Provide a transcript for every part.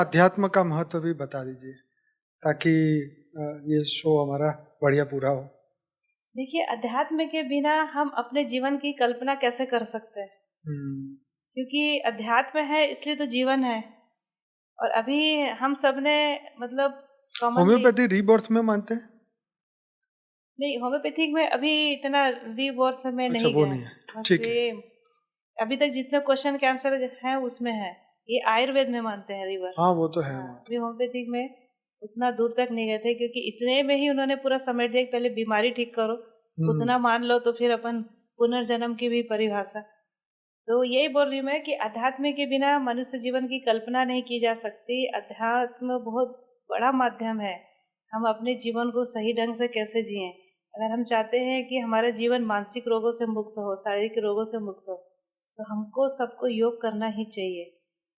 अध्यात्म का महत्व भी बता दीजिए ताकि ये शो हमारा बढ़िया पूरा हो। देखिए, अध्यात्म के बिना हम अपने जीवन की कल्पना कैसे कर सकते हैं? हम्म, क्योंकि अध्यात्म है इसलिए तो जीवन है। और अभी हम सब ने मतलब कॉमनली होम्योपैथी रीबर्थ में मानते हैं? नहीं, होम्योपैथिक में अभी इतना रीबर्थ में अच्छा, नहीं वो गया। नहीं है। बस ठीक है। ये अभी तक जितने क्वेश्चन के आंसर हैं उसमें है। ये आयुर्वेद में मानते हैं रीबर्थ। हाँ, वो तो है हाँ, वहाँ तो। अभी होम्योपैथिक में उतना दूर तक नहीं गए थे क्योंकि इतने में ही उन्होंने पूरा समेट दिया कि पहले बीमारी ठीक करो, हम्म। उतना मान लो तो फिर अपन पुनर्जन्म की भी परिभाषा। तो यही बोल रही हूँ मैं कि अध्यात्म के बिना मनुष्य जीवन की कल्पना नहीं की जा सकती। अध्यात्म बहुत बड़ा माध्यम है। हम अपने जीवन को सही ढंग से कैसे जिएं। अगर हम चाहते हैं कि हमारा जीवन मानसिक रोगों से मुक्त हो, शारीरिक रोगों से मुक्त हो, तो हमको सबको योग करना ही चाहिए।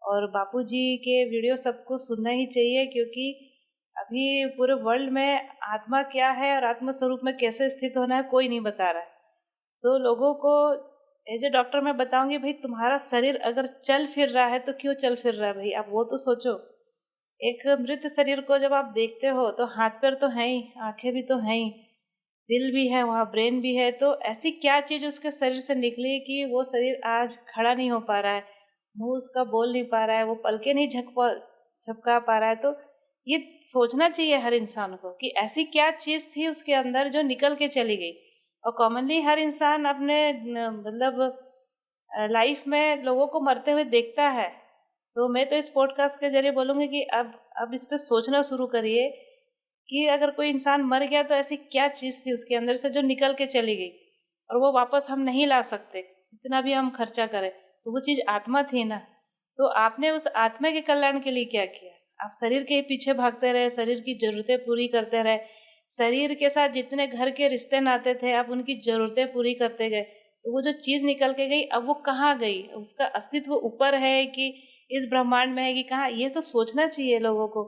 और बापूजी के वीडियो सबको सुनना ही चाहिए क्योंकि अभी पूरे वर्ल्ड में आत्मा क्या है और आत्म स्वरूप में कैसे स्थित होना है कोई नहीं बता रहा है। तो लोगों को एज ए डॉक्टर मैं बताऊंगी, भाई तुम्हारा शरीर अगर चल फिर रहा है तो क्यों चल फिर रहा है, भाई आप वो तो सोचो। एक मृत शरीर को जब आप देखते हो तो हाथ पैर तो हैं ही, आंखें भी तो हैं ही, दिल भी है, वहाँ ब्रेन भी है। तो ऐसी क्या चीज उसके शरीर से निकली कि वो शरीर आज खड़ा नहीं हो पा रहा है, मुंह उसका बोल नहीं पा रहा है, वो पलके नहीं झपका पा रहा है। तो ये सोचना चाहिए हर इंसान को कि ऐसी क्या चीज थी उसके अंदर जो निकल के चली गई। और कॉमनली हर इंसान अपने मतलब लाइफ में लोगों को मरते हुए देखता है। तो मैं तो इस पॉडकास्ट के जरिए बोलूँगी कि अब इस पे सोचना शुरू करिए कि अगर कोई इंसान मर गया तो ऐसी क्या चीज़ थी उसके अंदर से जो निकल के चली गई और वो वापस हम नहीं ला सकते, इतना भी हम खर्चा करें। तो वो चीज़ आत्मा थी ना। तो आपने उस आत्मा के कल्याण के लिए क्या किया? आप शरीर के पीछे भागते रहे, शरीर की ज़रूरतें पूरी करते रहे, शरीर के साथ जितने घर के रिश्ते नाते थे आप उनकी ज़रूरतें पूरी करते गए। तो वो जो चीज़ निकल के गई अब वो कहाँ गई? उसका अस्तित्व ऊपर है कि इस ब्रह्मांड में है कि कहाँ? ये तो सोचना चाहिए लोगों को।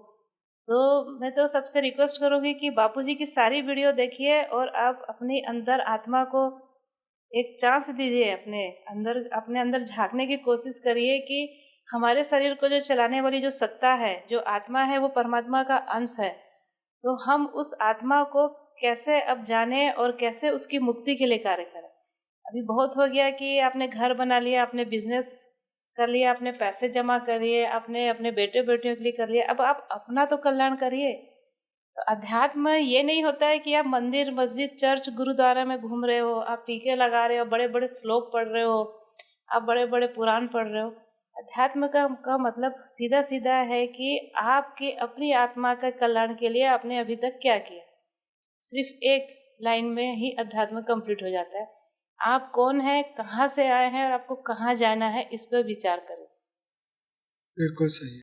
तो मैं तो सबसे रिक्वेस्ट करूँगी कि बापूजी की सारी वीडियो देखिए और आप अपनी अंदर आत्मा को एक चांस दीजिए, अपने अंदर झांकने की कोशिश करिए कि हमारे शरीर को जो चलाने वाली जो सत्ता है, जो आत्मा है, वो परमात्मा का अंश है। तो हम उस आत्मा को कैसे अब जाने और कैसे उसकी मुक्ति के लिए कार्य करें। अभी बहुत हो गया कि आपने घर बना लिया, आपने बिजनेस कर लिया, आपने पैसे जमा करिए, आपने अपने बेटे बेटियों के लिए कर लिया, अब आप अपना तो कल्याण करिए। तो अध्यात्म ये नहीं होता है कि आप मंदिर मस्जिद चर्च गुरुद्वारा में घूम रहे हो, आप टीके लगा रहे हो, बड़े बड़े श्लोक पढ़ रहे हो, आप बड़े बड़े पुराण पढ़ रहे हो। अध्यात्म का मतलब सीधा सीधा है कि आपकी अपनी आत्मा के कल्याण के लिए आपने अभी तक क्या किया। सिर्फ एक लाइन में ही अध्यात्म कंप्लीट हो जाता है। आप कौन है, कहाँ से आए हैं और आपको कहाँ जाना है, इस पर विचार करें। बिल्कुल सही है।